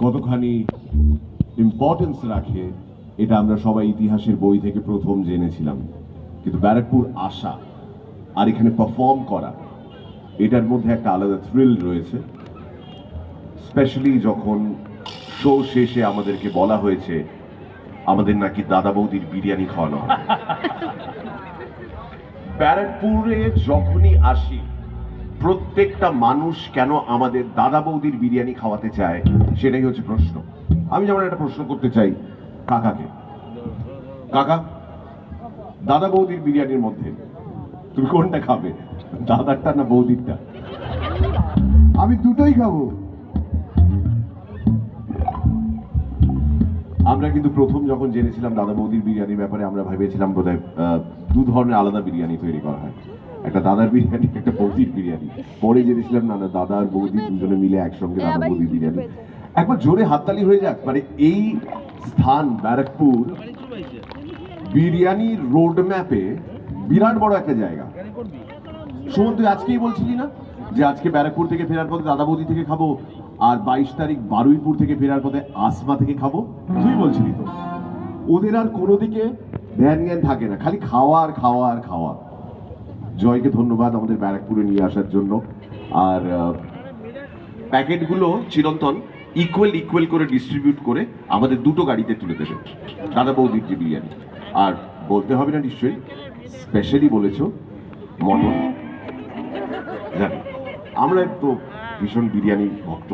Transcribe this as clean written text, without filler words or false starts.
কতখানি ইম্পর্টেন্স রাখে এটা আমরা সবাই ইতিহাসের বই থেকে প্রথম জেনেছিলাম, কিন্তু ব্যারাকপুর আসা আর এখানে পারফর্ম করা এটার মধ্যে একটা আলাদা থ্রিল রয়েছে। স্পেশালি যখন শো শেষে আমাদেরকে বলা হয়েছে আমাদের নাকি দাদা বৌদির বিরিয়ানি খাওয়ানো হবে। ব্যারাকপুরে যখনই আসি প্রত্যেকটা মানুষ কেন আমাদের দাদা বৌদির বিরিয়ানি খাওয়াতে চায় সেটাই হচ্ছে প্রশ্ন। আমি যেমন একটা প্রশ্ন করতে চাই কাকাকে, কাকা দাদা বৌদির বিরিয়ানির মধ্যে তুমি কোনটা খাবে, দাদারটা না বৌদিরটা? আমি দুটোই খাবো। আমরা কিন্তু প্রথম যখন জেনেছিলাম দাদা বৌদির বিরিয়ানির ব্যাপারে আমরা ভেবেছিলাম বোধহয় দু ধরনের আলাদা বিরিয়ানি তৈরি করা হয়, একটা দাদার বিরিয়ানি একটা বৌদির বিরিয়ানি। পরে জেনেছিলাম না, দাদা আর বৌদি দুজনে মিলে একসঙ্গে দাদা বৌদির বিরিয়ানি। একবার জোরে হাততালি হয়ে যাক। মানে এই স্থান ব্যারাকপুর বিরিয়ানি রোড ম্যাপে বিরাট বড় একটা জায়গা। সুমন তুই আজকেই বলছিলি না যে আজকে ব্যারাকপুর থেকে ফেরার পথে দাদা বৌদি থেকে খাবো, আর 22 তারিখ বারুইপুর থেকে ফেরার পথে আসমা থেকে খাবো, তুই বলছিলি তো। ওদের আর কোনো দিকে ধ্যান জ্ঞান থাকে না, খালি খাওয়া আর খাওয়া আর খাওয়া। জয়কে ধন্যবাদ আমাদের ব্যারাকপুরে নিয়ে আসার জন্য। আর প্যাকেটগুলো চিরন্তন ইকুয়াল করে ডিস্ট্রিবিউট করে আমাদের দুটো গাড়িতে তুলে দেবে দাদা বৌদির যে বিরিয়ানি। আর বলতে হবে না নিশ্চয়ই স্পেশালি বলেছো মটন। জানি আমরা তো ভীষণ বিরিয়ানি ভক্ত।